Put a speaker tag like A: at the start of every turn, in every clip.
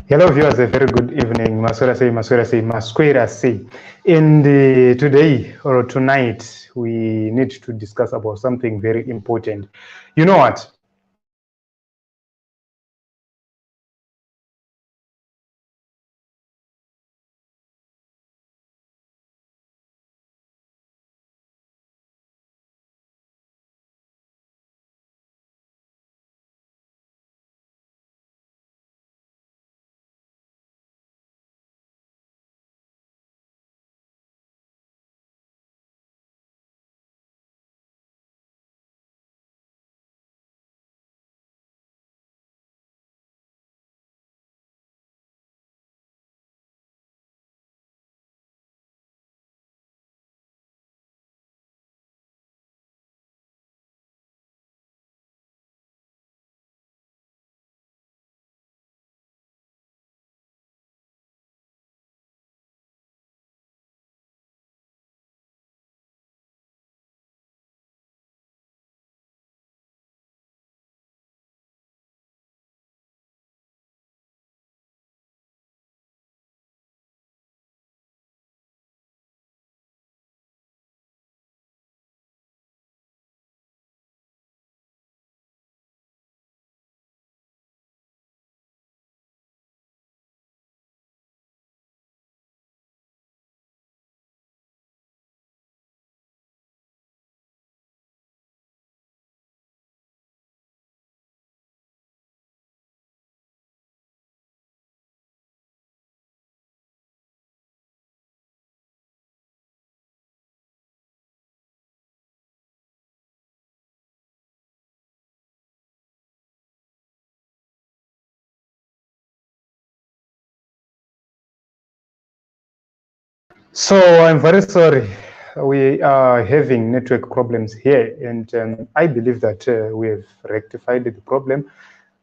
A: Hello viewers, a very good evening. Masquera say. And today or tonight, we need to discuss about something very important. You know what? So I'm very sorry. We are having network problems here, and I believe that we have rectified the problem.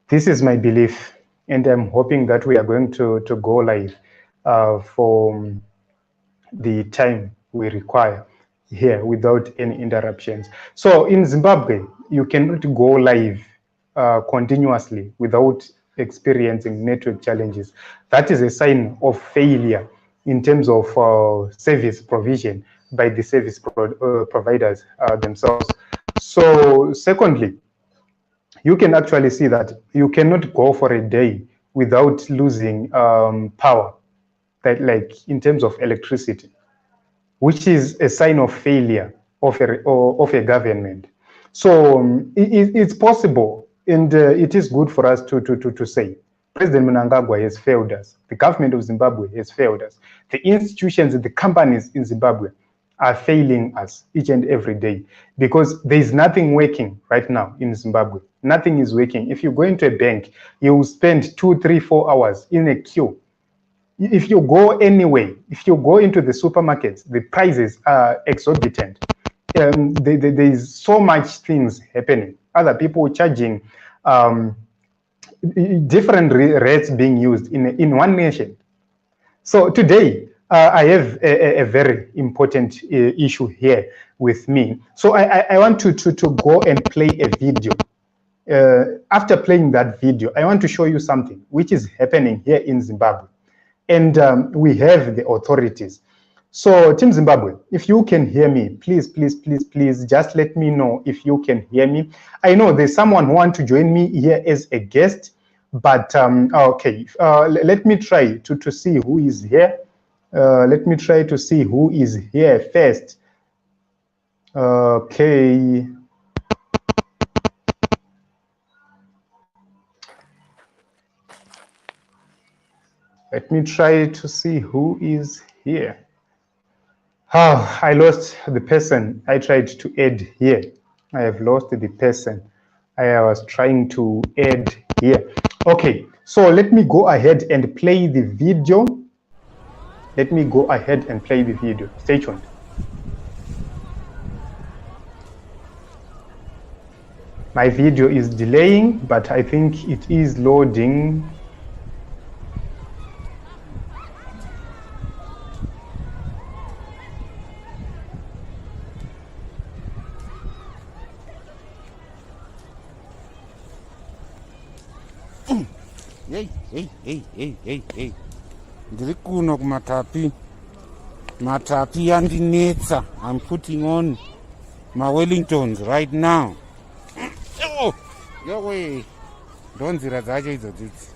A: This is my belief, and I'm hoping that we are going to go live for the time we require here without any interruptions. So in Zimbabwe, you cannot go live continuously without experiencing network challenges. That is a sign of failure in terms of service provision by the service providers themselves. So secondly, you can actually see that you cannot go for a day without losing power, that like in terms of electricity, which is a sign of failure of a government. So it's possible, and it is good for us to say, President Mnangagwa has failed us. The government of Zimbabwe has failed us. The institutions and the companies in Zimbabwe are failing us each and every day because there is nothing working right now in Zimbabwe. Nothing is working. If you go into a bank, you will spend 2, 3, 4 hours in a queue. If you go anyway, if you go into the supermarkets, the prices are exorbitant. There is so much things happening. Other people charging different rates being used in one nation. So today, I have a very important issue here with me. So I want to go and play a video. After playing that video, I want to show you something which is happening here in Zimbabwe. And we have the authorities. So Team Zimbabwe, if you can hear me, please, please, please, please, just let me know if you can hear me. I know there's someone who wants to join me here as a guest, but okay, let me try to see who is here. Let me try to see who is here first. Okay. Let me try to see who is here. Oh, I lost the person I tried to add here. I have lost the person I was trying to add here. Okay, so let me go ahead and play the video. Let me go ahead and play the video. Stay tuned. My video is delaying, but I think it is loading.
B: Hey, Hey. Ndiri kuno kumatapi. Matapi yandinetsa. I'm putting on my Wellingtons right now. Yowe. Ndonzira dzacho idzodzidzi.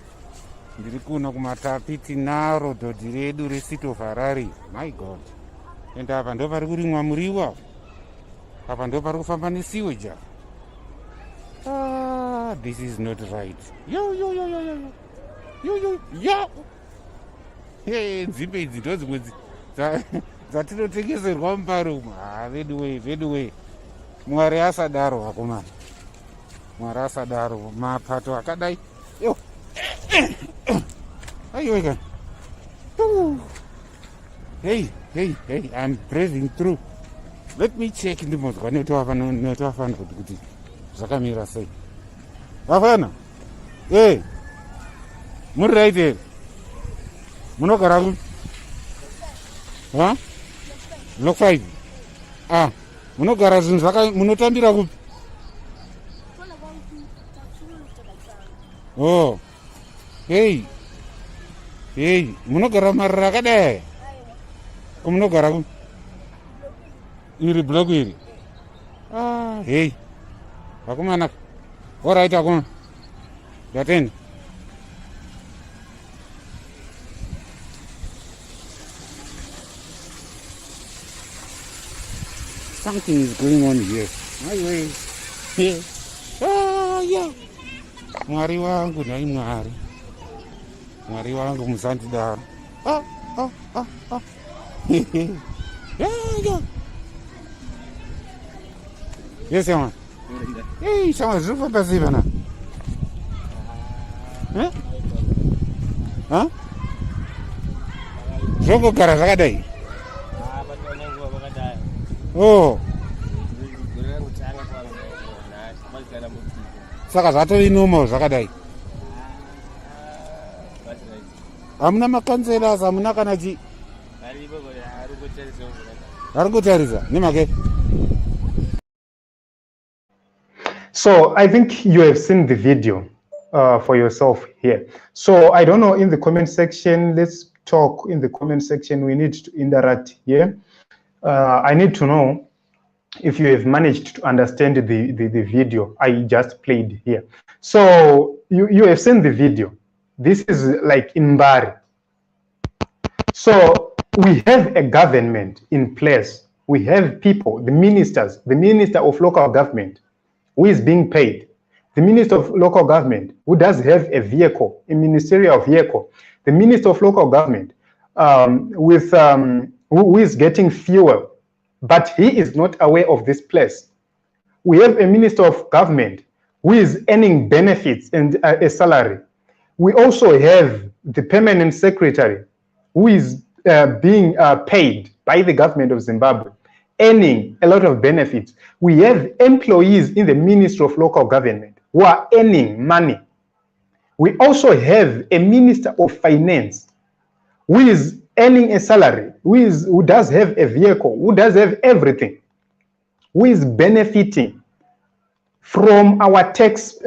B: Ndiri kuno kumatapi tinaro dhodhi redu resito Ferrari. My God. And apa ndo pari kurimwa muriwa. Apa ndo pari kufamba nesiweja. This is not right. Yo. Hey, nzimbe idzi ndo dzimwe dzatinotengeserwa muparo umu. Veduwe. Mwari asadaro vakomana. Mwari asadaro mapato akadai. Yo. Ayo. Hey, I'm breathing through. Let me check in the mozwa netoafana kuti zvakamira sei. Vafana? Hey. Muri right here. Munogara ku? Block 5. Munogara zvinhu munotambira kupi? Oh. Hey. Munogara marara akadai. Munogara ku? Iri block iri. Hey. Vakomana. All right, vakomana. Dateni. Something is going on here. Yeah. Yeah. Mwari wangu nai mwari. Mwari wangu musandidaro. Yeah. Yes, man. Hey, chama zuva paziva na. Zongo gara zakadai. Oh. Saka zvatori normal zvakadai. Hamuna makanselas, hamuna kana chi. Ari kutarisa nemake.
A: So I think you have seen the video for yourself here. So I don't know, in the comment section, let's talk in the comment section. We need to interact here. I need to know if you have managed to understand the video I just played here. So you have seen the video. This is like in Bari. So we have a government in place. We have people, the ministers, the minister of local government who is being paid, the minister of local government who does have a vehicle, a ministerial vehicle, the minister of local government who is getting fuel, but he is not aware of this place. We have a minister of government who is earning benefits and a salary. We also have the permanent secretary who is being paid by the government of Zimbabwe, earning a lot of benefits. We have employees in the Ministry of Local Government who are earning money. We also have a Minister of Finance who is earning a salary, who does have a vehicle, who does have everything, who is benefiting from our taxes,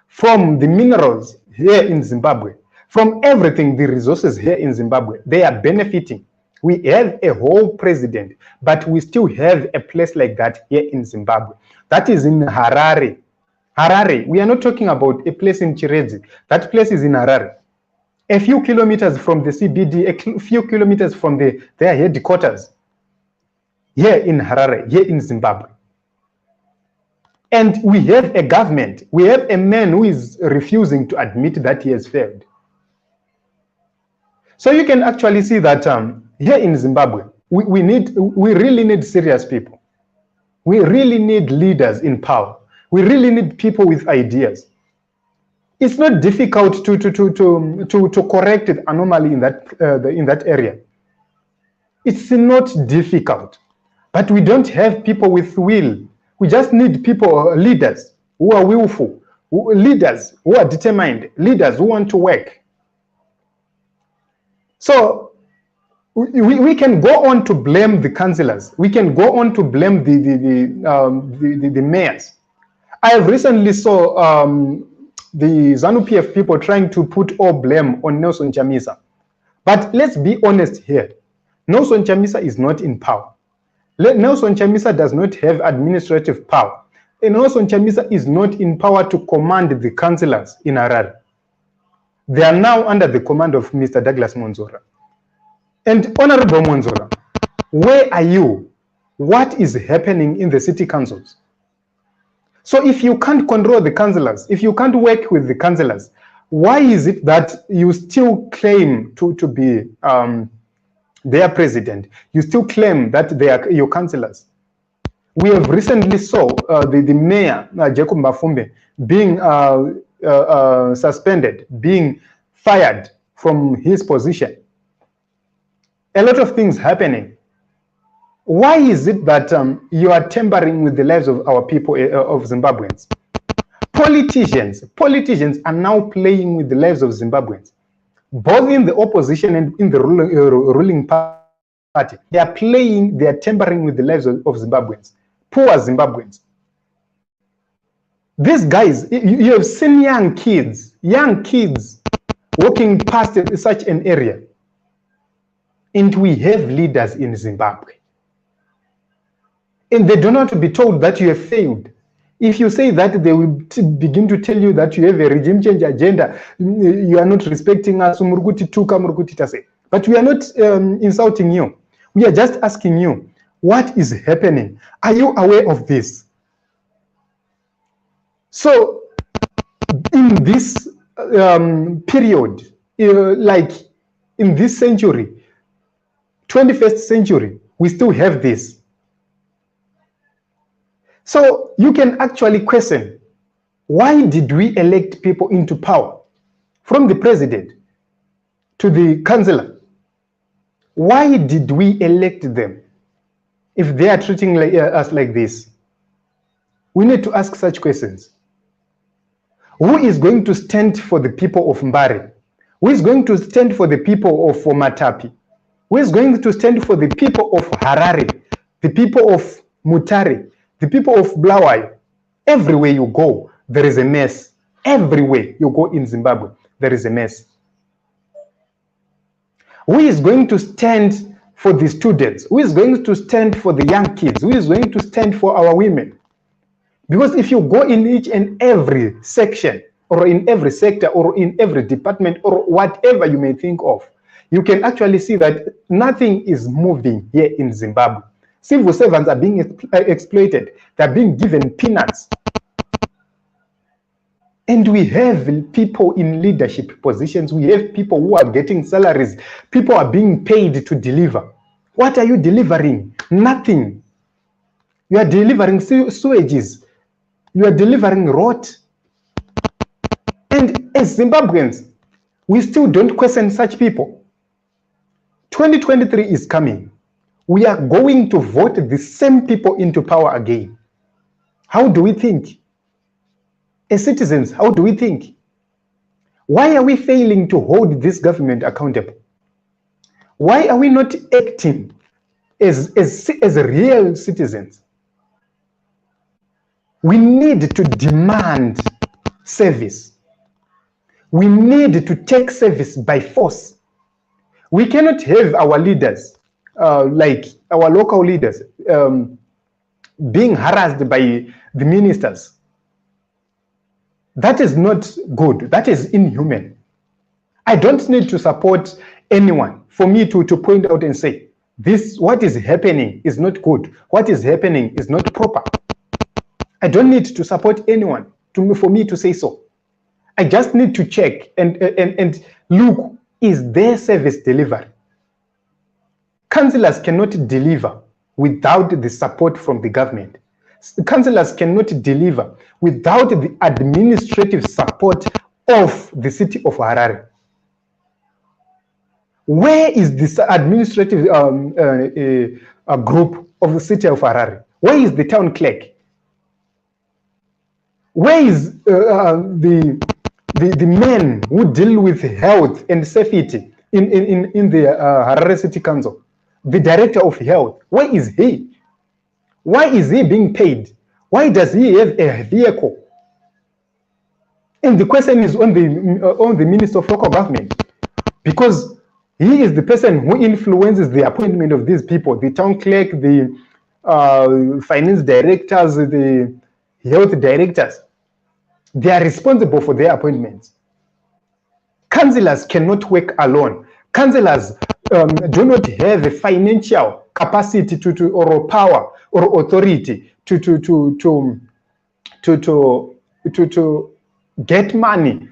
A: from the minerals here in Zimbabwe, from everything, the resources here in Zimbabwe. They are benefiting. We have a whole president, but we still have a place like that here in Zimbabwe. That is in Harare. Harare, we are not talking about a place in Chiredzi. That place is in Harare. A few kilometers from the CBD, a few kilometers from their headquarters, here in Harare, here in Zimbabwe. And we have a government, we have a man who is refusing to admit that he has failed. So you can actually see that here in Zimbabwe, we really need serious people. We really need leaders in power. We really need people with ideas. It's not difficult to correct the anomaly in that area. It's not difficult, but we don't have people with will. We just need people, leaders who are willful, leaders who are determined, leaders who want to work. So we can go on to blame the councillors. We can go on to blame the mayors. I have recently saw the ZANU-PF people trying to put all blame on Nelson Chamisa. But let's be honest here. Nelson Chamisa is not in power. Nelson Chamisa does not have administrative power. And Nelson Chamisa is not in power to command the councillors in Harare. They are now under the command of Mr. Douglas Monzora. And Honorable Monzora, where are you? What is happening in the city councils? So if you can't control the councillors, if you can't work with the councillors, why is it that you still claim to be their president? You still claim that they are your councillors. We have recently saw the mayor, Jacob Mbafumbe, being suspended, being fired from his position. A lot of things happening. Why is it that you are tampering with the lives of our people, of Zimbabweans? Politicians are now playing with the lives of Zimbabweans, both in the opposition and in the ruling party. They are tampering with the lives of Zimbabweans, poor Zimbabweans. These guys, you have seen young kids walking past such an area. And we have leaders in Zimbabwe. And they do not be told that you have failed. If you say that, they will begin to tell you that you have a regime change agenda, you are not respecting us, but we are not insulting you. We are just asking you, what is happening? Are you aware of this? So, in this period, like in this century, 21st century, we still have this. So you can actually question, why did we elect people into power? From the president to the councillor. Why did we elect them if they are treating us like this? We need to ask such questions. Who is going to stand for the people of Mbare? Who is going to stand for the people of Matapi? Who is going to stand for the people of Harare, the people of Mutare, the people of Blawai? Everywhere you go, there is a mess. Everywhere you go in Zimbabwe, there is a mess. Who is going to stand for the students? Who is going to stand for the young kids? Who is going to stand for our women? Because if you go in each and every section, or in every sector, or in every department, or whatever you may think of, you can actually see that nothing is moving here in Zimbabwe. Civil servants are being exploited. They're being given peanuts. And we have people in leadership positions. We have people who are getting salaries. People are being paid to deliver. What are you delivering? Nothing. You are delivering sewages. You are delivering rot. And as Zimbabweans, we still don't question such people. 2023 is coming. We are going to vote the same people into power again. How do we think? As citizens, how do we think? Why are we failing to hold this government accountable? Why are we not acting as real citizens? We need to demand service. We need to take service by force. We cannot have our leaders, like our local leaders, being harassed by the ministers. That is not good. That is inhuman. I don't need to support anyone for me to point out and say, this, what is happening is not good. What is happening is not proper. I don't need to support anyone for me to say so. I just need to check and look, is there service delivery? Councillors cannot deliver without the support from the government. Councillors cannot deliver without the administrative support of the city of Harare. Where is this administrative group of the city of Harare? Where is the town clerk? Where is the men who deal with health and safety in the Harare City Council? The director of health, where is he? Why is he being paid? Why does he have a vehicle? And the question is on the Minister of Local Government, because he is the person who influences the appointment of these people, the town clerk, the finance directors, the health directors. They are responsible for their appointments. Councillors cannot work alone. Councillors do not have a financial capacity or power or authority to get money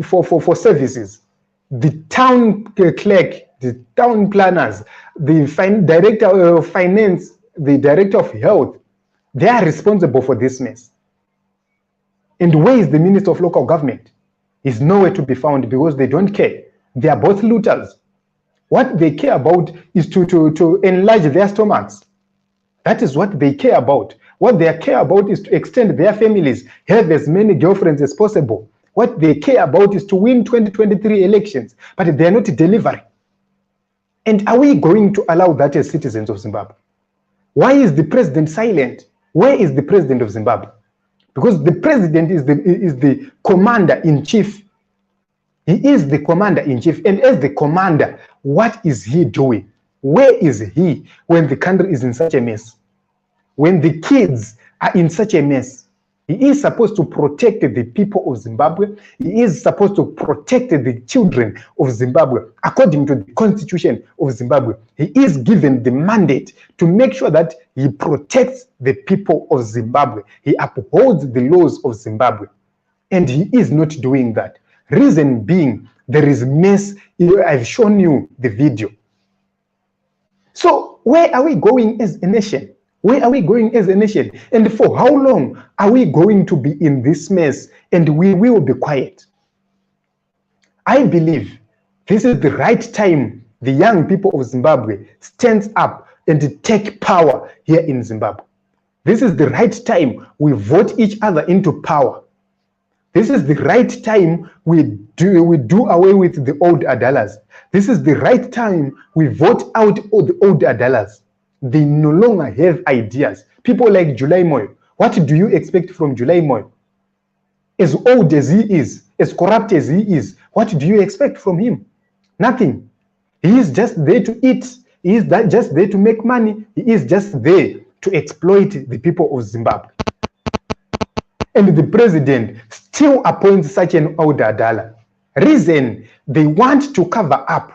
A: for services. The town clerk, the town planners, the director of finance, the director of health, they are responsible for this mess. And where is the Minister of Local Government? He's nowhere to be found because they don't care. They are both looters. What they care about is to enlarge their stomachs. That is what they care about. What they care about is to extend their families, have as many girlfriends as possible. What they care about is to win 2023 elections, but they are not delivering. And are we going to allow that as citizens of Zimbabwe? Why is the president silent? Where is the president of Zimbabwe? Because the president is the commander-in-chief. He is the commander-in-chief. And as the commander, what is he doing? Where is he when the country is in such a mess? When the kids are in such a mess? He is supposed to protect the people of Zimbabwe. He is supposed to protect the children of Zimbabwe. According to the constitution of Zimbabwe, he is given the mandate to make sure that he protects the people of Zimbabwe. He upholds the laws of Zimbabwe. And he is not doing that. Reason being, there is mess. I've shown you the video. So where are we going as a nation? Where are we going as a nation? And for how long are we going to be in this mess and we will be quiet? I believe this is the right time the young people of Zimbabwe stands up and take power here in Zimbabwe. This is the right time we vote each other into power. This is the right time we do away with the old Adalas. This is the right time we vote out all the old Adalas. They no longer have ideas. People like July Moyo, what do you expect from July Moyo? As old as he is, as corrupt as he is, what do you expect from him? Nothing. He is just there to eat. He is just there to make money. He is just there to exploit the people of Zimbabwe. And the president still appoints such an old Adala. Reason, they want to cover up.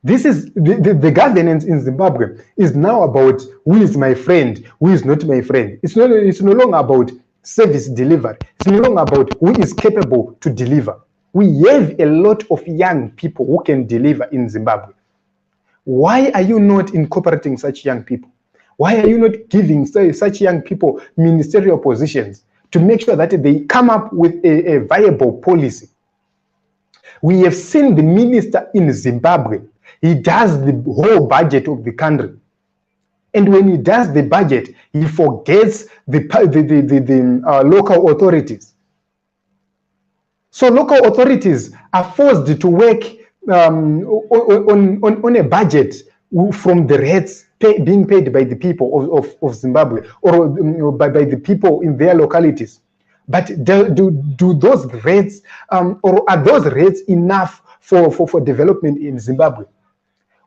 A: This is the governance in Zimbabwe is now about who is my friend, who is not my friend. It's no longer about service delivery. It's no longer about who is capable to deliver. We have a lot of young people who can deliver in Zimbabwe. Why are you not incorporating such young people? Why are you not giving such young people ministerial positions to make sure that they come up with a viable policy? We have seen the minister in Zimbabwe. He does the whole budget of the country. And when he does the budget, he forgets the local authorities. So local authorities are forced to work on a budget from the rates being paid by the people of Zimbabwe or by the people in their localities. But do those rates or are those rates enough for development in Zimbabwe?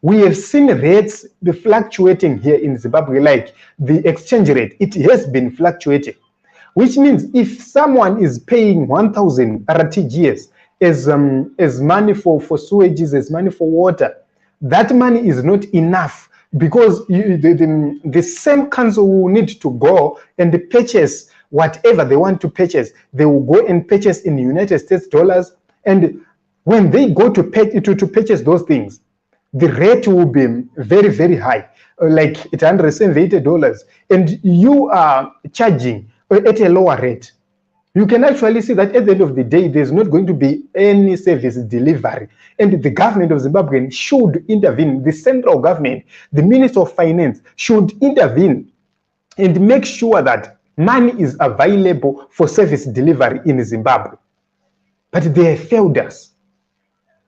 A: We have seen rates fluctuating here in Zimbabwe, like the exchange rate. It has been fluctuating, which means if someone is paying 1,000 RTGS as money for sewages, as money for water, that money is not enough because the same council will need to go and purchase whatever they want to purchase. They will go and purchase in United States dollars, and when they go to purchase those things, the rate will be very, very high, like $170, and you are charging at a lower rate. You can actually see that at the end of the day, there's not going to be any service delivery. And the government of Zimbabwe should intervene. The central government, the Minister of Finance should intervene and make sure that money is available for service delivery in Zimbabwe. But they have failed us.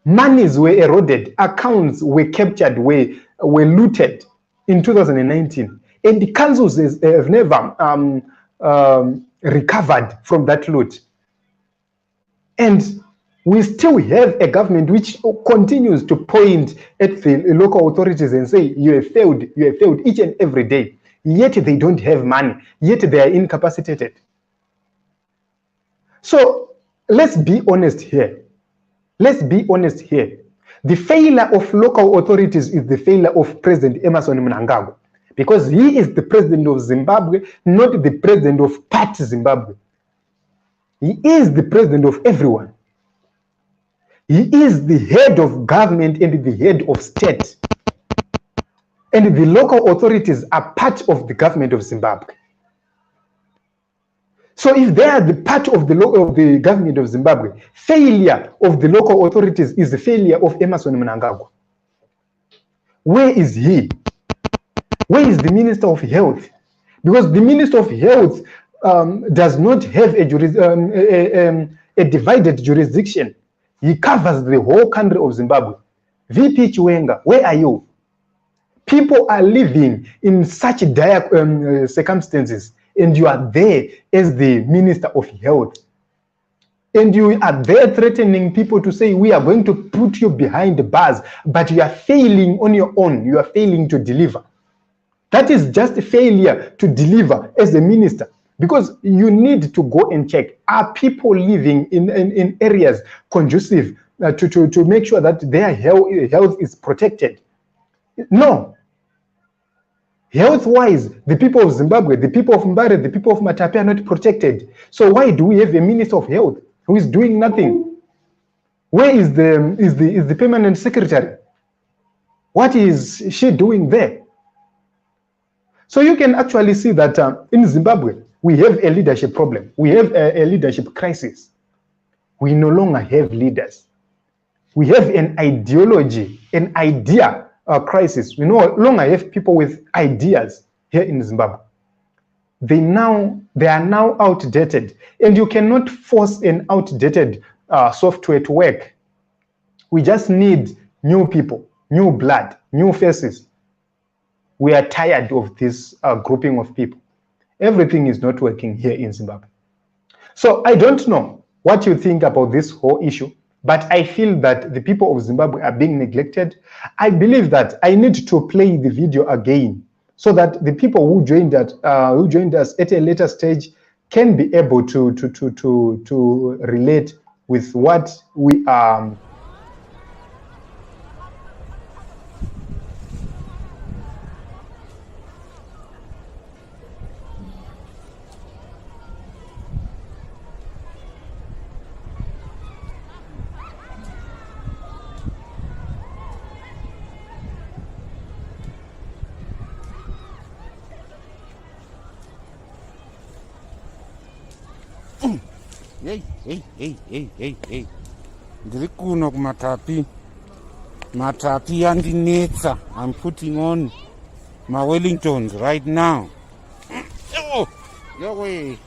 A: Monies were eroded, accounts were captured, were looted in 2019. And the councils have never recovered from that loot. And we still have a government which continues to point at the local authorities and say, you have failed each and every day. Yet they don't have money, yet they are incapacitated. So let's be honest here. Let's be honest here. The failure of local authorities is the failure of President Emerson Mnangagwa, because he is the president of Zimbabwe, not the president of Party Zimbabwe. He is the president of everyone. He is the head of government and the head of state. And the local authorities are part of the government of Zimbabwe. So if they are the part of the government of Zimbabwe, failure of the local authorities is the failure of Emerson Mnangagwa. Where is he? Where is the Minister of Health? Because the Minister of Health does not have a divided jurisdiction. He covers the whole country of Zimbabwe. VP Chiwenga, where are you? People are living in such dire circumstances, and you are there as the Minister of Health. And you are there threatening people to say, we are going to put you behind the bars, but you are failing on your own. You are failing to deliver. That is just a failure to deliver as a minister, because you need to go and check, are people living in areas conducive to make sure that their health is protected? No. Health-wise, the people of Zimbabwe, the people of Mbare, the people of Matapi are not protected. So why do we have a Minister of Health who is doing nothing? Where is the permanent secretary? What is she doing there? So you can actually see that in Zimbabwe, we have a leadership problem. We have a leadership crisis. We no longer have leaders. We have an ideology, an idea crisis. We no longer have people with ideas here in Zimbabwe. They are now outdated, and you cannot force an outdated software to work. We just need new people, new blood, new faces. We are tired of this grouping of people. Everything is not working here in Zimbabwe. So I don't know what you think about this whole issue, but I feel that the people of Zimbabwe are being neglected. I believe that I need to play the video again so that the people who joined us at a later stage can be able to relate with what we are.
B: Hey. Ndiri kuno kumatapi. Matapi yandinetsa. I'm putting on my Wellingtons right now. Yowe.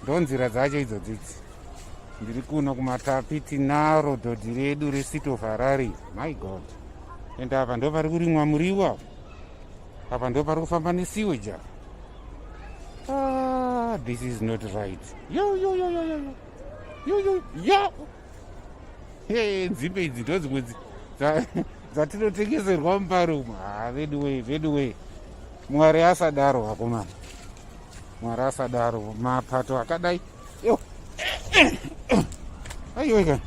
B: Ndonzira dzacho idzodzi. Ndiri kuno kumatapi tinaro dhodhi redu resito of Harare. My God. And apa ndo pari kurimwa muriwo. Apa ndo pari kufamba nesiweji. This is not right. Yo. Hey, nzimbe idzi ndodzimwe dzatinotengeserwa muparumu. Veduwe. Mwari asadaro akomana. Mwari asadaro. Mapato akadai. Yo. Ayiweka.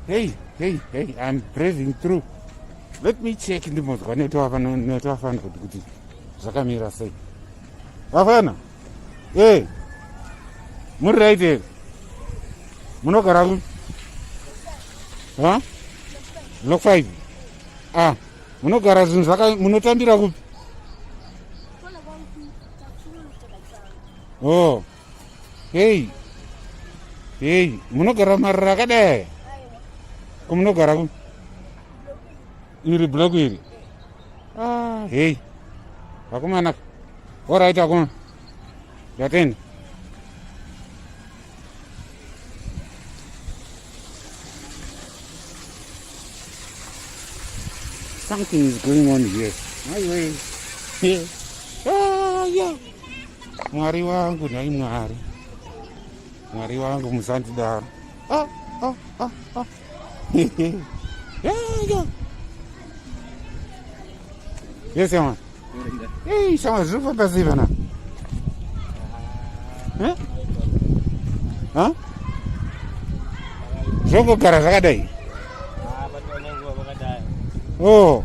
B: Hey, I'm braving through. Let me check ndimozwa netwafana kuti zvakamira sei. Vafana. Hey. Muri right here. Munogara kupi? Block 5. Munogara zvinhu munotambira kupi? Oh. Hey. Munogara marara akadai. Kumunogara kupi? Iri block iri. Hey. Vakomana. All right, vakomana. Yatenda. Something is going on here. My way. Yeah. Mwari wangu nai mwari. Mwari wangu musandidaro. Yes, man. Hey, shama zufa basi bana. Huh? Zongo gara zakadai. Oh.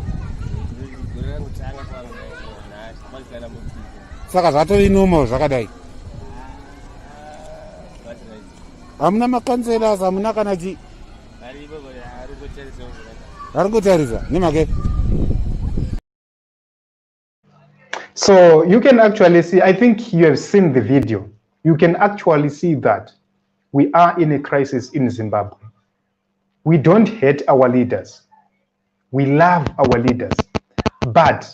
B: Saka zvatori normal zvakadai. Hamuna makanselas, hamuna kana chi. Ari kutarisa nemake.
A: So you can actually see, I think you have seen the video. You can actually see that we are in a crisis in Zimbabwe. We don't hate our leaders. We love our leaders, but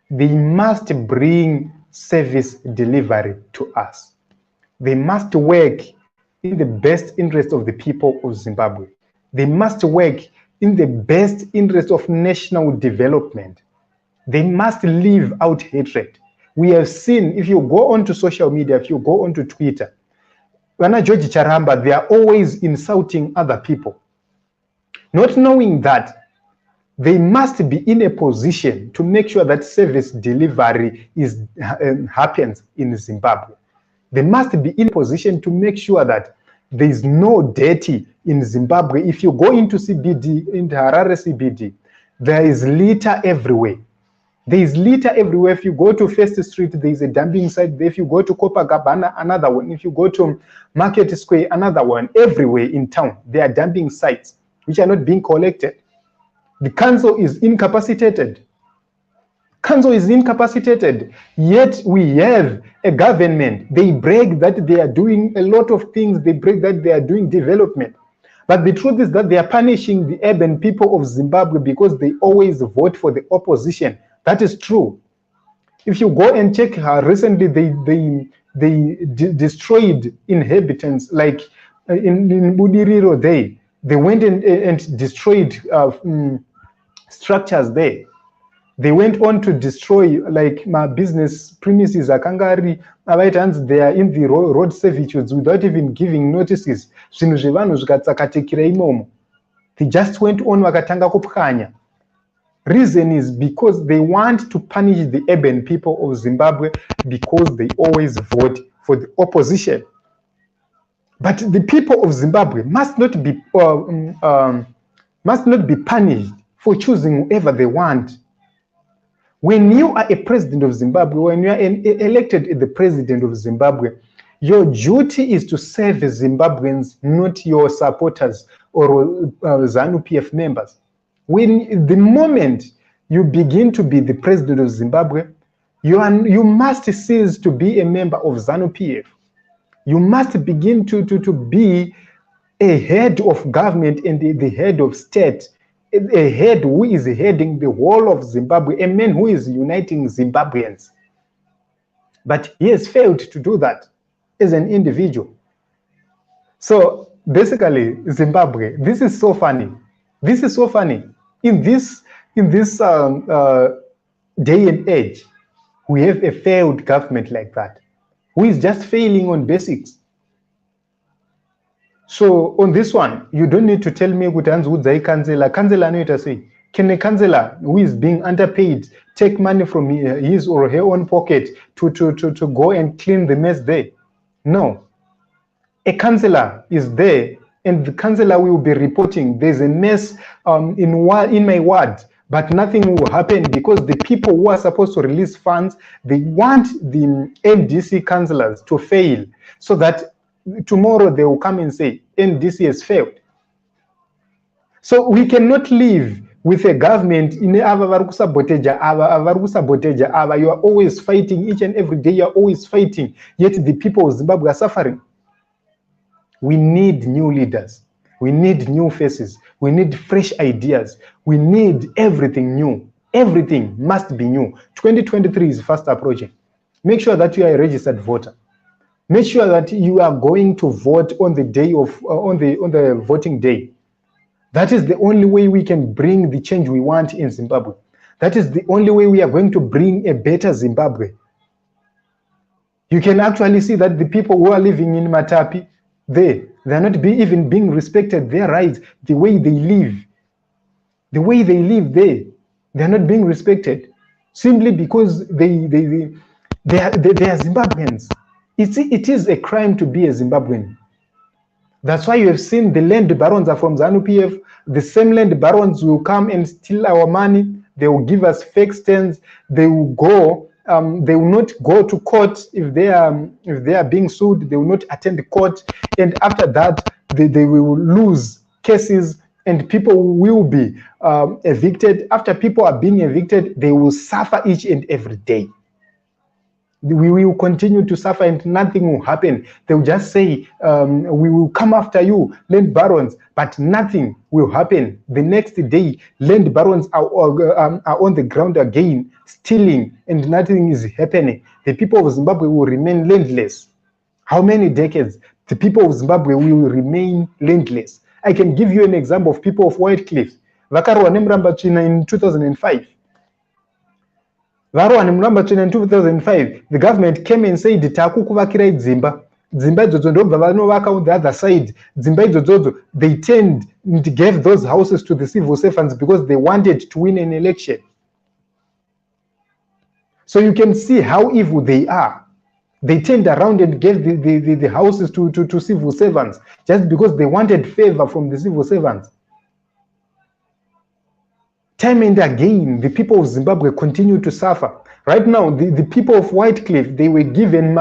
A: they must bring service delivery to us. They must work in the best interest of the people of Zimbabwe. They must work in the best interest of national development. They must leave out hatred. We have seen, if you go onto social media, if you go onto Twitter, Wana George Charamba, they are always insulting other people, not knowing that they must be in a position to make sure that service delivery happens in Zimbabwe. They must be in a position to make sure that there is no dirty in Zimbabwe. If you go into CBD, into Harare CBD, there is litter everywhere. There is litter everywhere. If you go to First Street, there is a dumping site there. If you go to Copacabana, another one. If you go to Market Square, another one. Everywhere in town, there are dumping sites which are not being collected. The council is incapacitated. Council is incapacitated. Yet we have a government. They brag that they are doing a lot of things. They brag that they are doing development. But the truth is that they are punishing the urban people of Zimbabwe because they always vote for the opposition. That is true. If you go and check how recently they destroyed inhabitants, like in Budiriro, they went and destroyed structures there. They went on to destroy like my business premises. They are in the road servitudes without even giving notices. They just went on wakatanga kupkanya. Reason is because they want to punish the urban people of Zimbabwe because they always vote for the opposition. But the people of Zimbabwe must not be punished for choosing whoever they want. When you are a president of Zimbabwe, when you are elected the president of Zimbabwe, your duty is to serve Zimbabweans, not your supporters or ZANU-PF members. When the moment you begin to be the president of Zimbabwe, you must cease to be a member of ZANU-PF. You must begin to be a head of government and the head of state, a head who is heading the whole of Zimbabwe, a man who is uniting Zimbabweans. But he has failed to do that as an individual. So basically, Zimbabwe, this is so funny. This is so funny. In this day and age, we have a failed government like that, who is just failing on basics. So on this one, you don't need to tell me what Councillor no say. Can a councillor who is being underpaid take money from his or her own pocket to go and clean the mess there? No. A councillor is there, and the councillor will be reporting there's a mess in my ward, but nothing will happen because the people who are supposed to release funds, they want the NDC councillors to fail so that tomorrow they will come and say NDC has failed. So we cannot live with a government in you are always fighting each and every day. You are always fighting, yet the people of Zimbabwe are suffering. We need new leaders. We need new faces. We need fresh ideas. We need everything new. Everything must be new. 2023 is fast approaching. Make sure that you are a registered voter. Make sure that you are going to vote on the day of on the voting day. That is the only way we can bring the change we want in Zimbabwe. That is the only way we are going to bring a better Zimbabwe. You can actually see that the people who are living in Matapi, there. They're not even being respected, their rights, the way they live. The way they live there, they're not being respected simply because they are Zimbabweans. It is a crime to be a Zimbabwean. That's why you have seen the land barons are from ZANU-PF. The same land barons will come and steal our money. They will give us fake stands. They will go. They will not go to court if they are being sued. They will not attend the court, and after that, they will lose cases, and people will be evicted. After people are being evicted, they will suffer each and every day. We will continue to suffer and nothing will happen. They will just say, we will come after you, land barons, but nothing will happen. The next day, land barons are on the ground again, stealing, and nothing is happening. The people of Zimbabwe will remain landless. How many decades? The people of Zimbabwe will remain landless. I can give you an example of people of White Cliff. Vakarwa nemramba china in 2005. Varwa nemramba china in 2005. The government came and said, takukuvakira dzimba. Dzimba idzodzo ndobva vanovaka on the other side. Dzimba idzodzo, they turned and gave those houses to the civil servants because they wanted to win an election. So you can see how evil they are. They turned around and gave the houses to civil servants just because they wanted favor from the civil servants. Time and again, the people of Zimbabwe continue to suffer. Right now, the people of White Cliff, they were given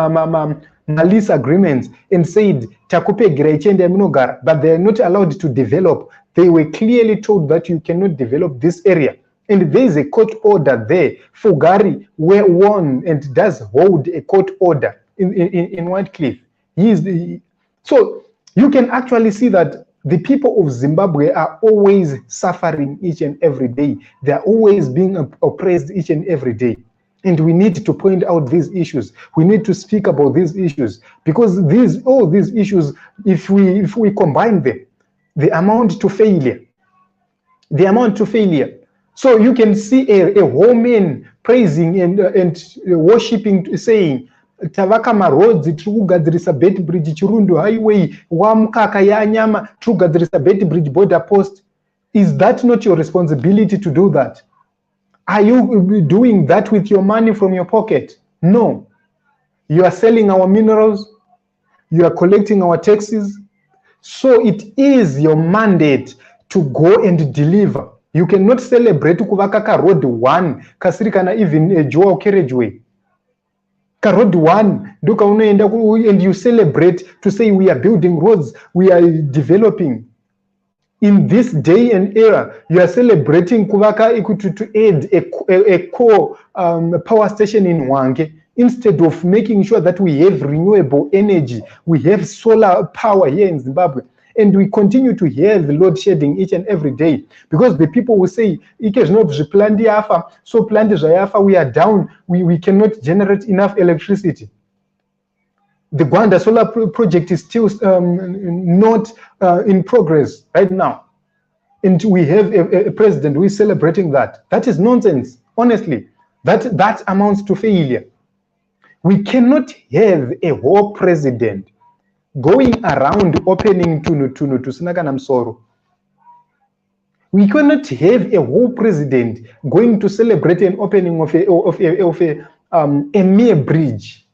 A: lease agreements and said, Takupe Grechende Mnogara, but they are not allowed to develop. They were clearly told that you cannot develop this area. And there is a court order there. Fugari won and does hold a court order in White Cliff. So you can actually see that the people of Zimbabwe are always suffering each and every day. They are always being oppressed each and every day. And we need to point out these issues. We need to speak about these issues because all these issues, if we combine them, they amount to failure. They amount to failure. So you can see a woman praising and worshipping, saying, Tavakama roads, Trugadzirisa Bet Bridge, Chirundu Highway, Wamkaka Yanyama, Trugadzirisa Bet Bridge border post. Is that not your responsibility to do that? Are you doing that with your money from your pocket? No. You are selling our minerals. You are collecting our taxes. So it is your mandate to go and deliver. You cannot celebrate Kuvakaka Road 1, Kasirikana even a Joao carriageway. Road 1, and you celebrate to say we are building roads, we are developing. In this day and era, you are celebrating Kuvaka to add a core power station in Wange instead of making sure that we have renewable energy, we have solar power here in Zimbabwe. And we continue to hear the load shedding each and every day because the people will say, so we are down, we cannot generate enough electricity. The Gwanda solar project is still not in progress right now. And we have a president who is celebrating that. That is nonsense, honestly. That amounts to failure. We cannot have a whole president going around opening to Sinakanam Soro. We cannot have a whole president going to celebrate an opening of a mere bridge.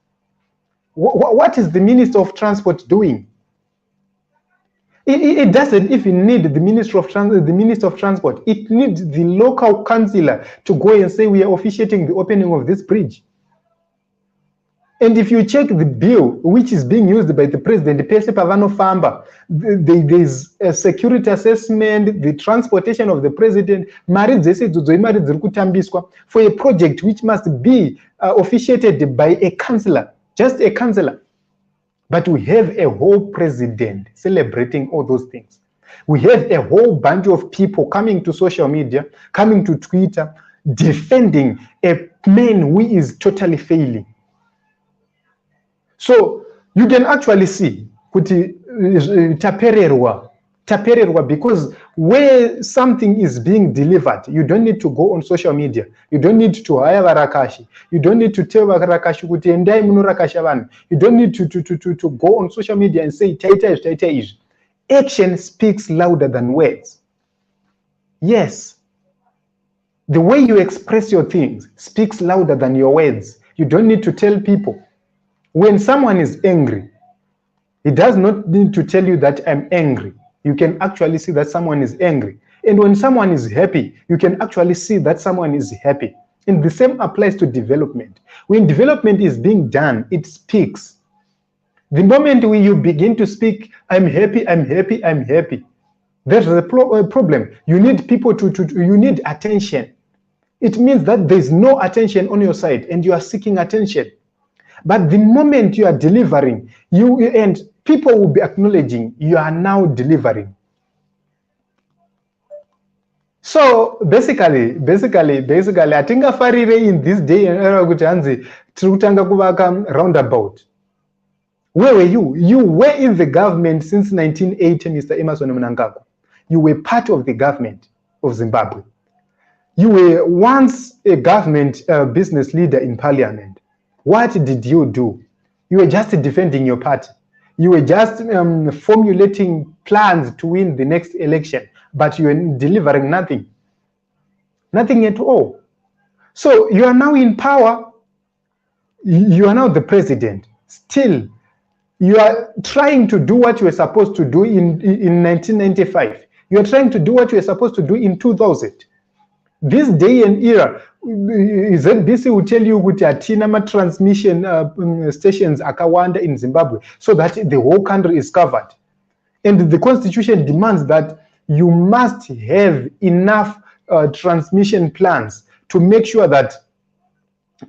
A: What is the Minister of Transport doing? It doesn't even need the Minister of Transport. It needs the local councillor to go and say we are officiating the opening of this bridge. And if you check the bill, which is being used by the president, there's a security assessment, the transportation of the president, for a project which must be officiated by a councillor, just a councillor. But we have a whole president celebrating all those things. We have a whole bunch of people coming to social media, coming to Twitter, defending a man who is totally failing. So you can actually see kuti tapererwa tapererwa, because where something is being delivered, you don't need to go on social media, you don't need to hire varakashi, you don't need to tell varakashi kuti endai munorakasha vanhu, you don't need to go on social media and say taita izvi. Action speaks louder than words. Yes, the way you express your things speaks louder than your words. You don't need to tell people. When someone is angry, he does not need to tell you that I'm angry. You can actually see that someone is angry. And when someone is happy, you can actually see that someone is happy. And the same applies to development. When development is being done, it speaks. The moment when you begin to speak, I'm happy, I'm happy, I'm happy, there's a problem. You need people you need attention. It means that there's no attention on your side and you are seeking attention. But the moment you are delivering, and people will be acknowledging you are now delivering. So basically, atingafarire in this day and era kuti hanzi tirikutanga kuvaka roundabout. Where were you? You were in the government since 1980, Mr. Emmerson Mnangagwa. You were part of the government of Zimbabwe. You were once a government business leader in parliament. What did you do? You were just defending your party. You were just formulating plans to win the next election, but you were delivering nothing. Nothing at all. So you are now in power. You are now the president. Still, you are trying to do what you were supposed to do in 1995. You are trying to do what you were supposed to do in 2000. This day and era, ZBC will tell you kuti atina transmission stations akawanda in Zimbabwe, so that the whole country is covered. And the constitution demands that you must have enough transmission plans to make sure that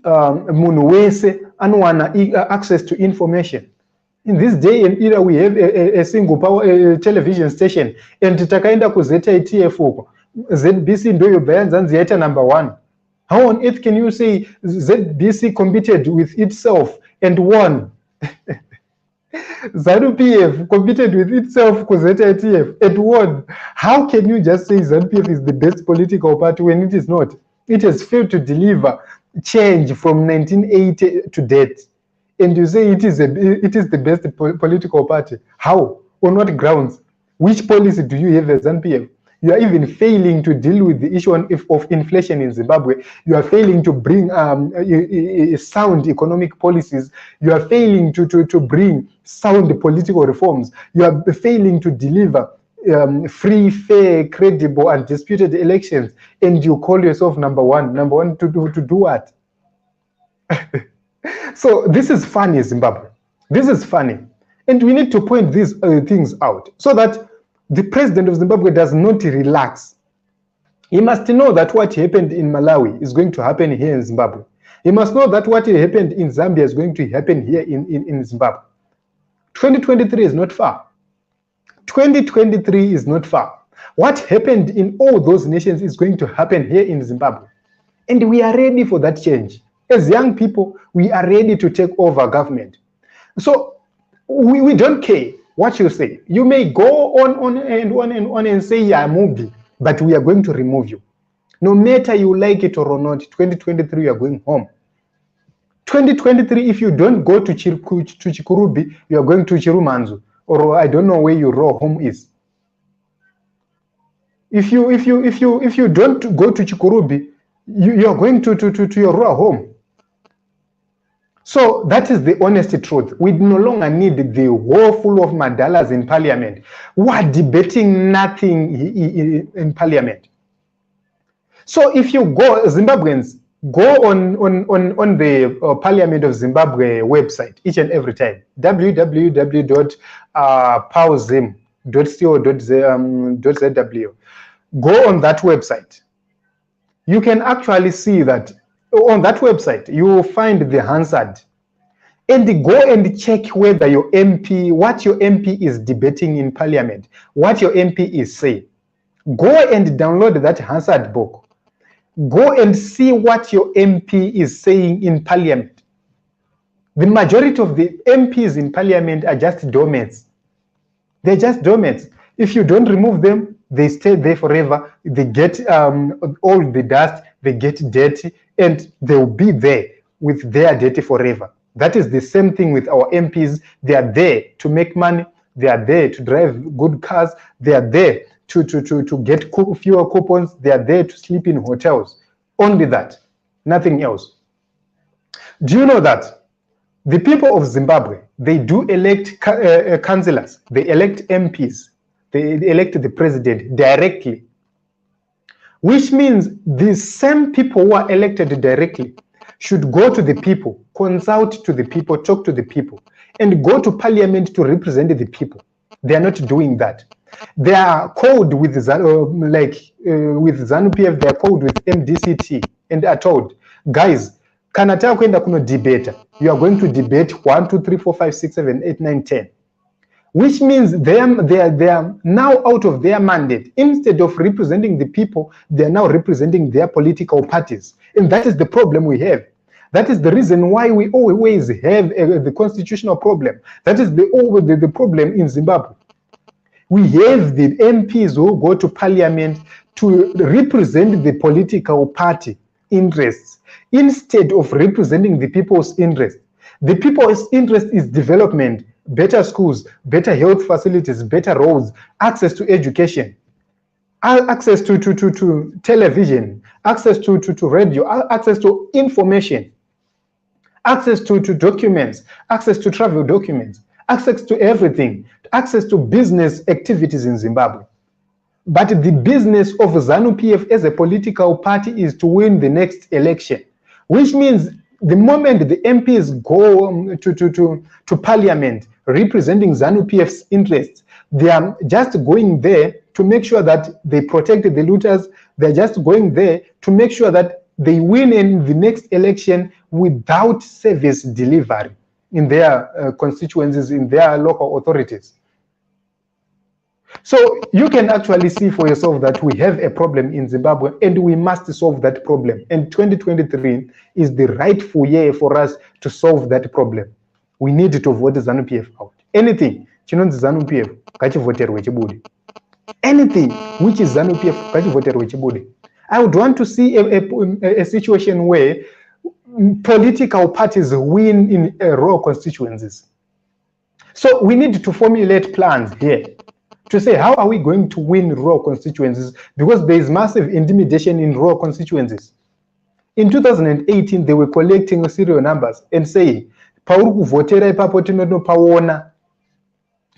A: munhu wese anowana access to information. In this day and era, we have a single power television station, and takaenda ku ZITF uko, ZBC ndo yobva yanzanzi yaita number 1. How on earth can you say ZBC competed with itself and won? ZANU-PF competed with itself ku ZITF and won. How can you just say ZANU-PF is the best political party when it is not? It has failed to deliver change from 1980 to date. And you say it is the best political party. How? On what grounds? Which policy do you have as ZANU-PF? You are even failing to deal with the issue of inflation in Zimbabwe. You are failing to bring sound economic policies. You are failing to bring sound political reforms. You are failing to deliver free, fair, credible, and disputed elections. And you call yourself number one. Number one to do what? So this is funny, Zimbabwe. This is funny. And we need to point these things out so that the president of Zimbabwe does not relax. He must know that what happened in Malawi is going to happen here in Zimbabwe. He must know that what happened in Zambia is going to happen here in Zimbabwe. 2023 is not far. 2023 is not far. What happened in all those nations is going to happen here in Zimbabwe. And we are ready for that change. As young people, we are ready to take over government. So we don't care what you say. You may go on and say you are moving, but we are going to remove you. No matter you like it or not, 2023 you are going home. 2023, if you don't go to Chikurubi, you are going to Chirumanzu, or I don't know where your raw home is. If you don't go to Chikurubi, you are going to your raw home. So that is the honest truth. We no longer need the war full of madalas in parliament. We are debating nothing in parliament. So if you go, Zimbabweans, go on the Parliament of Zimbabwe website each and every time, www.powzim.co.zw. Go on that website. You can actually see that on that website, you will find the Hansard. And go and check whether your MP, what your MP is debating in parliament, what your MP is saying. Go and download that Hansard book. Go and see what your MP is saying in parliament. The majority of the MPs in parliament are just doormats. They're just doormats. If you don't remove them, they stay there forever. They get all the dust, they get dirty, and they'll be there with their dirty forever. That is the same thing with our MPs. They are there to make money. They are there to drive good cars. They are there to get fewer coupons. They are there to sleep in hotels. Only that, nothing else. Do you know that the people of Zimbabwe, they do elect councillors, they elect MPs, they elect the president directly, which means the same people who are elected directly should go to the people, consult to the people, talk to the people, and go to parliament to represent the people. They are not doing that. They are called with with ZANU-PF, they are called with MDCT, and are told, guys, kanata kwenda kuno debate, you are going to debate 1, 2, 3, 4, 5, 6, 7, 8, 9, 10. Which means they are now out of their mandate. Instead of representing the people, they are now representing their political parties. And that is the problem we have. That is the reason why we always have the constitutional problem. That is the problem in Zimbabwe. We have the MPs who go to parliament to represent the political party interests instead of representing the people's interest. The people's interest is development, better schools, better health facilities, better roads, access to education, access to television, access to radio, access to information, access to documents, access to travel documents, access to everything, access to business activities in Zimbabwe. But the business of ZANU-PF as a political party is to win the next election, which means the moment the MPs go to parliament representing ZANU-PF's interests, they are just going there to make sure that they protect the looters. They're just going there to make sure that they win in the next election without service delivery in their constituencies, in their local authorities. So you can actually see for yourself that we have a problem in Zimbabwe and we must solve that problem. And 2023 is the rightful year for us to solve that problem. We need to vote ZANU-PF out. Anything, chinonzi ZANU-PF, kachivoterwe chibude. Anything which is ZANU-PF, kachivoterwe chibude. I would want to see a situation where political parties win in rural constituencies. So we need to formulate plans here to say, how are we going to win rural constituencies? Because there is massive intimidation in rural constituencies. In 2018, they were collecting serial numbers and saying, pauri kuvhotera ipapo tinonopaona,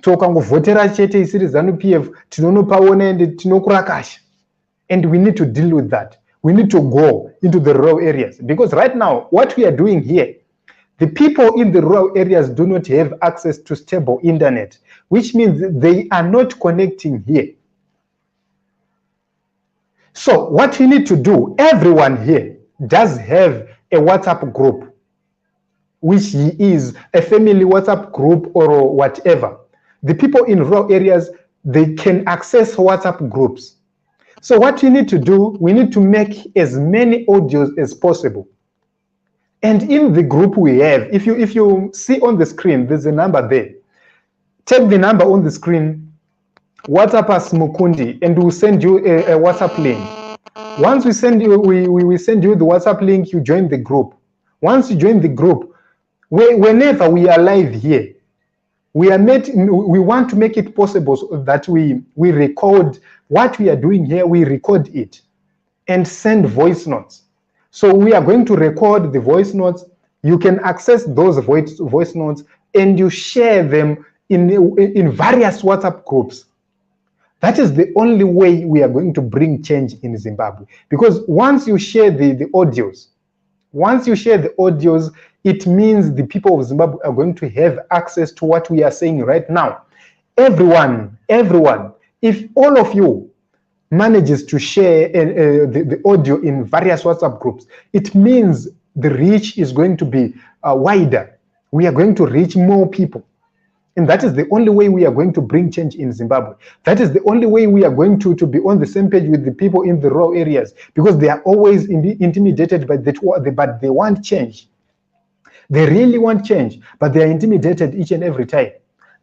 A: tokangovhotera chete isiri ZANU-PF tinonopaona ende tinokurakasha. And we need to deal with that. We need to go into the rural areas, because right now, what we are doing here, the people in the rural areas do not have access to stable internet, which means they are not connecting here. So what we need to do, everyone here does have a WhatsApp group, which is a family WhatsApp group or whatever. The people in rural areas, they can access WhatsApp groups. So what we need to do, we need to make as many audios as possible. And in the group we have, if you see on the screen, there's a number there. Take the number on the screen, WhatsApp us Mukundi, and we'll send you a WhatsApp link. Once we send you, we send you the WhatsApp link, you join the group. Once you join the group, whenever we are live here, we want to make it possible so that we record what we are doing here, we record it and send voice notes. So we are going to record the voice notes. You can access those voice notes and you share them in various WhatsApp groups. That is the only way we are going to bring change in Zimbabwe. Because once you share the audios, it means the people of Zimbabwe are going to have access to what we are saying right now. Everyone, if all of you manages to share the audio in various WhatsApp groups, it means the reach is going to be wider. We are going to reach more people. And that is the only way we are going to bring change in Zimbabwe. That is the only way we are going to be on the same page with the people in the rural areas, because they are always intimidated by but they want change. They really want change, but they are intimidated each and every time.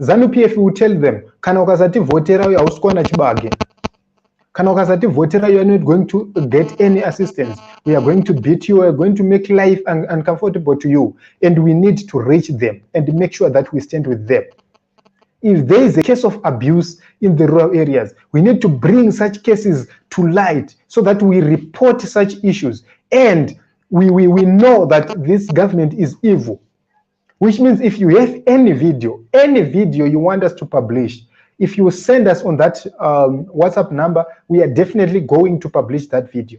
A: ZANU-PF will tell them, kana ukasati votera hausikwana chibage. Kana ukasati votera, you are not going to get any assistance. We are going to beat you, we are going to make life uncomfortable to you. And we need to reach them and make sure that we stand with them. If there is a case of abuse in the rural areas, we need to bring such cases to light so that we report such issues. And we know that this government is evil. Which means if you have any video you want us to publish, if you send us on that WhatsApp number, we are definitely going to publish that video.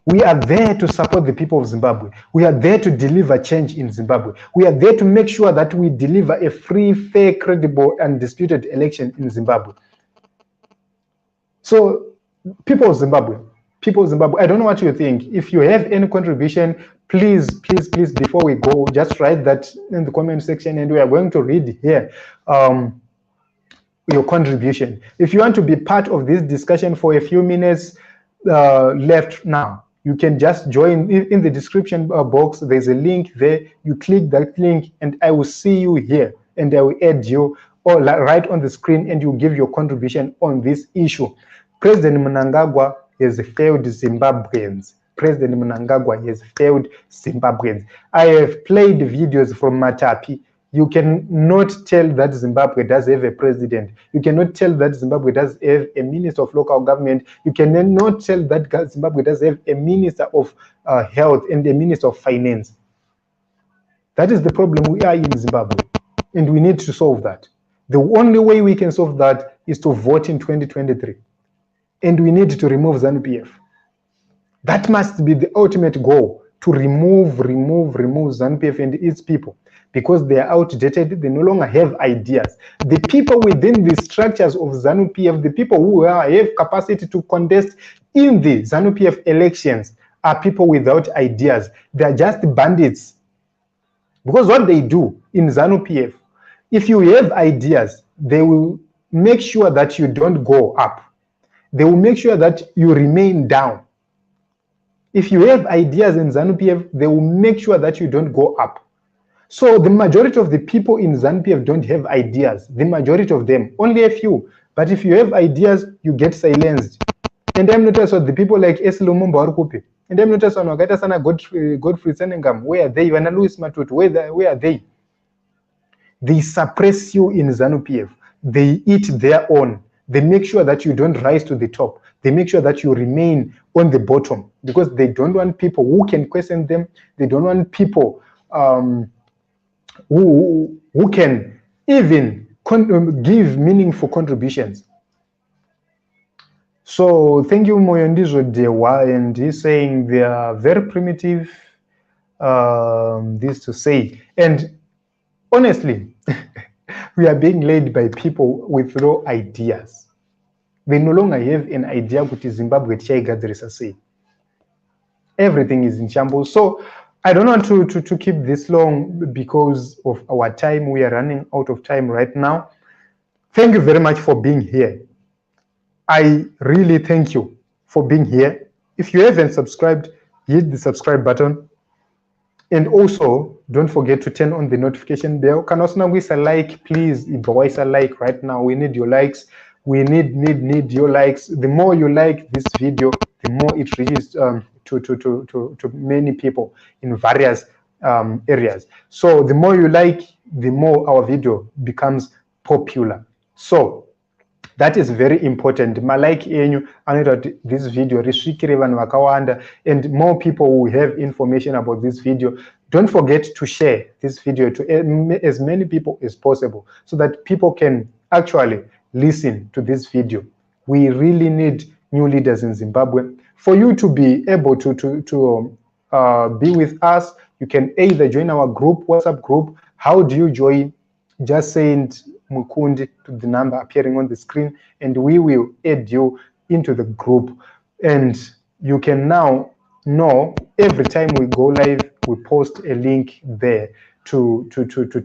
A: We are there to support the people of Zimbabwe. We are there to deliver change in Zimbabwe. We are there to make sure that we deliver a free, fair, credible, and disputed election in Zimbabwe. So, people of Zimbabwe, I don't know what you think. If you have any contribution, please, before we go, just write that in the comment section, and we are going to read here your contribution. If you want to be part of this discussion for a few minutes left now, you can just join in the description box. There's a link there. You click that link, and I will see you here, and I will add you right on the screen, and you give your contribution on this issue. President Mnangagwa has failed Zimbabweans. President Mnangagwa has failed Zimbabweans. I have played videos from Matapi. You cannot tell that Zimbabwe does have a president. You cannot tell that Zimbabwe does have a minister of local government. You cannot tell that Zimbabwe does have a minister of health and a minister of finance. That is the problem we are in Zimbabwe, and we need to solve that. The only way we can solve that is to vote in 2023, and we need to remove ZANU-PF. That must be the ultimate goal, to remove ZANU-PF and its people, because they are outdated. They no longer have ideas. The people within the structures of ZANU-PF, the people who have capacity to contest in the ZANU-PF elections, are people without ideas. They are just bandits. Because what they do in ZANU-PF, if you have ideas, they will make sure that you don't go up. They will make sure that you remain down. If you have ideas in ZANU-PF, they will make sure that you don't go up. So the majority of the people in ZANU-PF don't have ideas. The majority of them, only a few. But if you have ideas, you get silenced. And I'm not also the people like S. Lumumba Warukupi. And I'm not also Godfrey Senengam. Where are they? When Louis Matut, where are they? They suppress you in ZANU-PF. They eat their own. They make sure that you don't rise to the top. They make sure that you remain on the bottom, because they don't want people who can question them. They don't want people who can even give meaningful contributions. So thank you, Moyondizo Dewa, and he's saying they are very primitive, this to say. And honestly, we are being led by people with no ideas. They no longer have an idea what is Zimbabwe say. Everything is in shambles. So I don't want to keep this long because of our time. We are running out of time right now. Thank you very much for being here. I really thank you for being here. If you haven't subscribed, hit the subscribe button. And also, don't forget to turn on the notification bell. Can also now a like, please. If a like right now, we need your likes. We need your likes. The more you like this video, the more it reaches to many people in various areas. So the more you like, the more our video becomes popular. So that is very important. Malike enyu anoita this video risvikire vanhu vakawanda, and more people will have information about this video. Don't forget to share this video to as many people as possible, so that people can actually listen to this video. We really need new leaders in Zimbabwe. For you to be able to be with us, you can either join our group, WhatsApp group. How do you join? Just send Mukundi to the number appearing on the screen, and we will add you into the group. And you can now know every time we go live, we post a link there to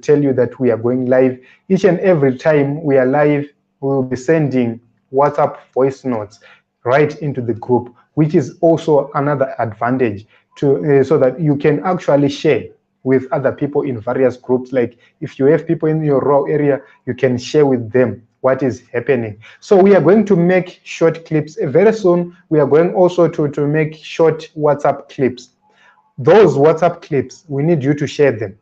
A: tell you that we are going live. Each and every time we are live, we will be sending WhatsApp voice notes right into the group, which is also another advantage to so that you can actually share with other people in various groups. Like if you have people in your rural area, you can share with them what is happening. So we are going to make short clips. Very soon, we are going also to make short WhatsApp clips. Those WhatsApp clips, we need you to share them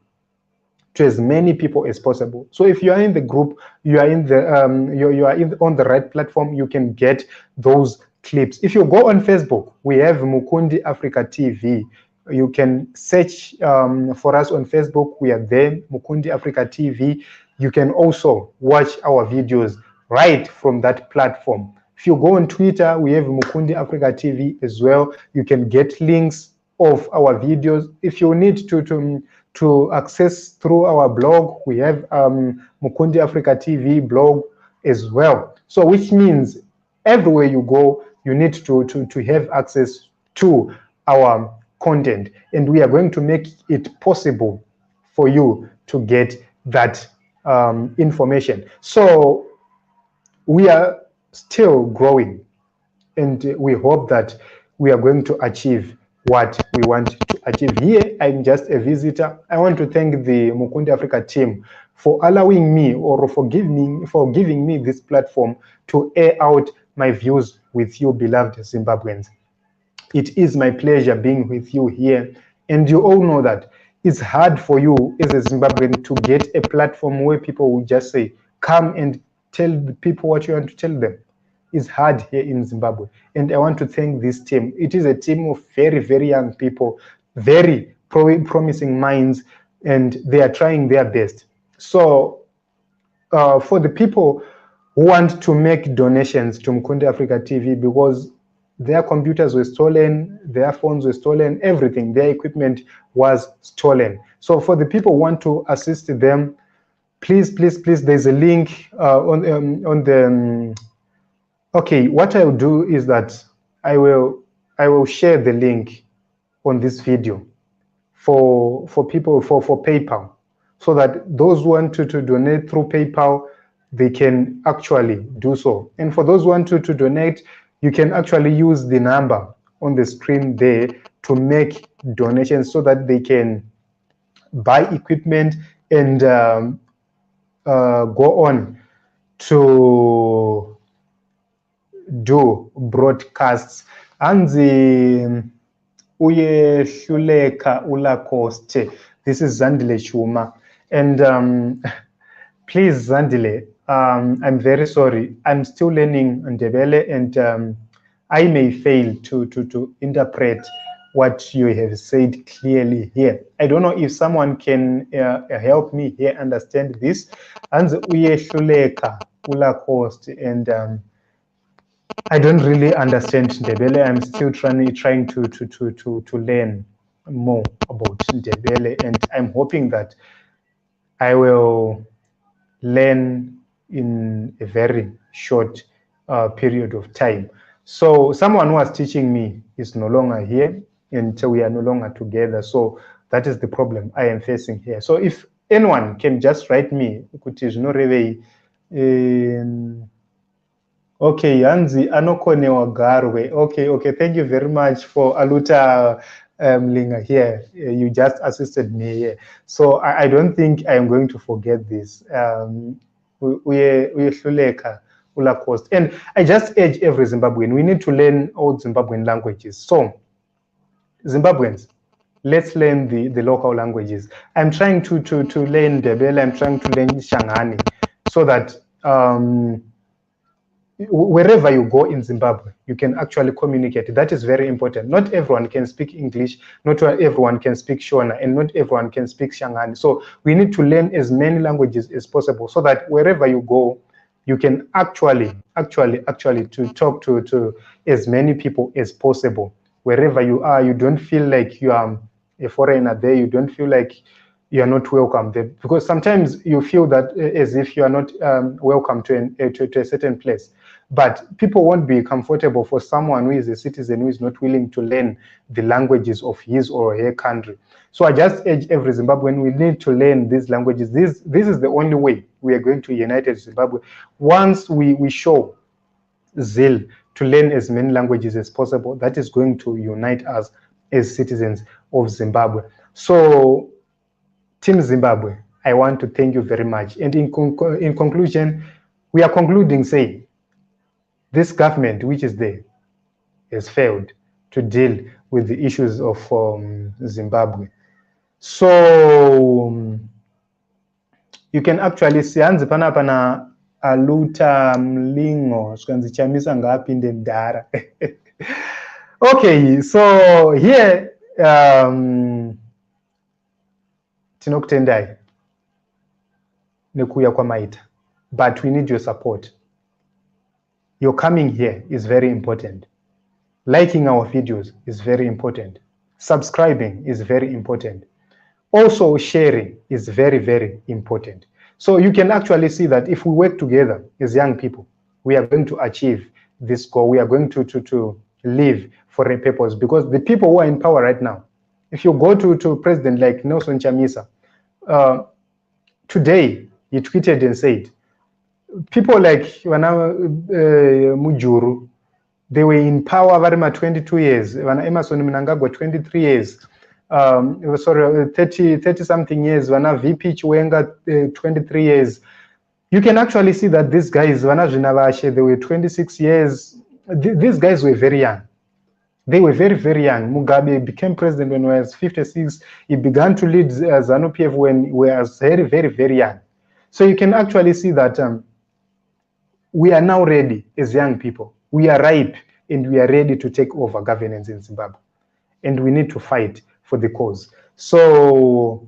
A: to as many people as possible. So if you are in the group, you are in the you are on the right platform, you can get those clips. If you go on Facebook, we have Mukundi Africa TV. You can search for us on Facebook. We are there, Mukundi Africa TV. You can also watch our videos right from that platform. If you go on Twitter, we have Mukundi Africa TV as well. You can get links of our videos. If you need to access through our blog, we have Mukundi Africa TV blog as well. So which means everywhere you go, you need to have access to our content, and we are going to make it possible for you to get that information. So we are still growing, and we hope that we are going to achieve what we want to achieve. Here, I'm just a visitor. I want to thank the Mukundi Africa team for allowing me or for giving me this platform to air out my views with you, beloved Zimbabweans. It is my pleasure being with you here, and you all know that it's hard for you as a Zimbabwean to get a platform where people will just say, come and tell the people what you want to tell them. It's hard here in Zimbabwe, and I want to thank this team. It is a team of very, very young people, very promising minds, and they are trying their best. So for the people who want to make donations to Mukundi Africa TV, because their computers were stolen, their phones were stolen, everything, their equipment was stolen. So for the people who want to assist them, please, there's a link on the okay, what I will do is that I will share the link on this video for people for PayPal, so that those who want to donate through PayPal, they can actually do so. And for those who want to donate, you can actually use the number on the screen there to make donations so that they can buy equipment and go on to do broadcasts. Anzi uyehluleka ulakoste. This is Zandile Chuma. And please, Zandile, I'm very sorry. I'm still learning Ndebele, and I may fail to interpret what you have said clearly here. I don't know if someone can help me here understand this. Anzi uyehluleka ulakoste, and I don't really understand Ndebele. I'm still trying to learn more about Ndebele, and I'm hoping that I will learn in a very short period of time. So someone who was teaching me is no longer here, and we are no longer together. So that is the problem I am facing here. So if anyone can just write me, okay, Yanzi Anokone Wagarwe. Okay, thank you very much for Aluta Linga here. You just assisted me here. So I don't think I'm going to forget this. Shuleka, Ula Coast. And I just urge every Zimbabwean, we need to learn all Zimbabwean languages. So, Zimbabweans, let's learn the local languages. I'm trying to learn Ndebele, I'm trying to learn Shangani, so that wherever you go in Zimbabwe, you can actually communicate. That is very important. Not everyone can speak English, not everyone can speak Shona, and not everyone can speak Shangani. So we need to learn as many languages as possible, so that wherever you go, you can actually to talk to as many people as possible. Wherever you are, you don't feel like you are a foreigner there. You don't feel like you are not welcome there, because sometimes you feel that as if you are not welcome to a certain place. But people won't be comfortable for someone who is a citizen who is not willing to learn the languages of his or her country. So I just urge every Zimbabwean, we need to learn these languages. This is the only way we are going to unite Zimbabwe. Once we show zeal to learn as many languages as possible, that is going to unite us as citizens of Zimbabwe. So Team Zimbabwe, I want to thank you very much. And in conclusion, we are concluding saying this government, which is there, has failed to deal with the issues of Zimbabwe. So you can actually see hanzi pana aluta mlingo zvikanzi chamisa ngaapinde mudhara. Okay, so here tinokutendai nekuuya kwamaita, but we need your support. Your coming here is very important. Liking our videos is very important. Subscribing is very important. Also, sharing is very, very important. So you can actually see that if we work together as young people, we are going to achieve this goal. We are going to live for a purpose, because the people who are in power right now, if you go to a president like Nelson Chamisa, today he tweeted and said, people like Mujuru, they were in power Varima 22 years, Vana Emerson Mnangagwa 23 years, 30 something years, Vana VP Chiwenga 23 years. You can actually see that these guys, Vana Jinavashe, they were 26 years. These guys were very young. They were very, very young. Mugabe became president when he was 56. He began to lead ZANU-PF when he was very, very, very young. So you can actually see that we are now ready as young people. We are ripe and we are ready to take over governance in Zimbabwe. And we need to fight for the cause. So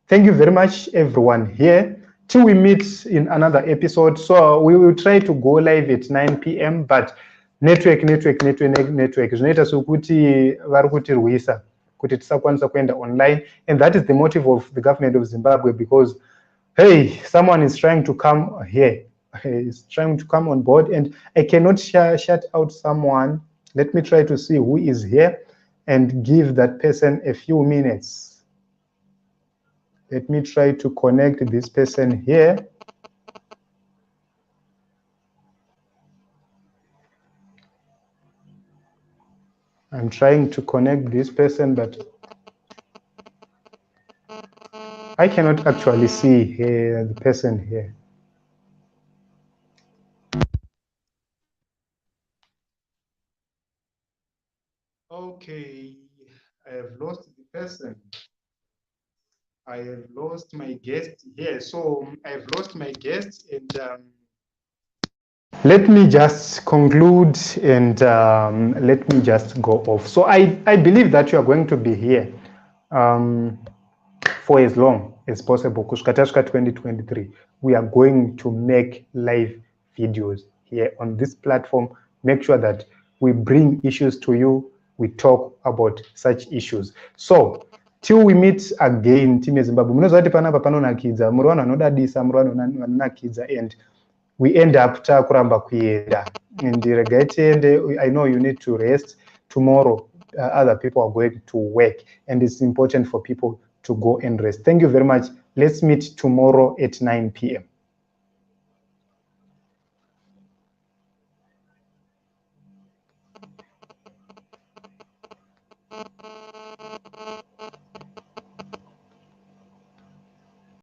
A: thank you very much, everyone here. Till we meet in another episode. So we will try to go live at 9 p.m. But network. Zvinoita sokuti vari kutirwisa kuti tisakwanisa kuenda online. And that is the motive of the government of Zimbabwe, because, hey, someone is trying to come here. Is trying to come on board, and I cannot shut out someone. Let me try to see who is here and give that person a few minutes. Let me try to connect this person here. I'm trying to connect this person, but I cannot actually see the person here. Okay, I have lost the person. I have lost my guest here. So I've lost my guest, and let me just conclude and let me just go off. So I believe that you are going to be here for as long as possible. Kushkatashka 2023, we are going to make live videos here on this platform. Make sure that we bring issues to you. We talk about such issues. So till we meet again, Team Zimbabwe, munozvati panapa panonakidza, muri vanhu vanodadisa, muri vanhu vanonakidza, and we end up takuramba kuenda. And I know you need to rest. Tomorrow, other people are going to work, and it's important for people to go and rest. Thank you very much. Let's meet tomorrow at 9 p.m.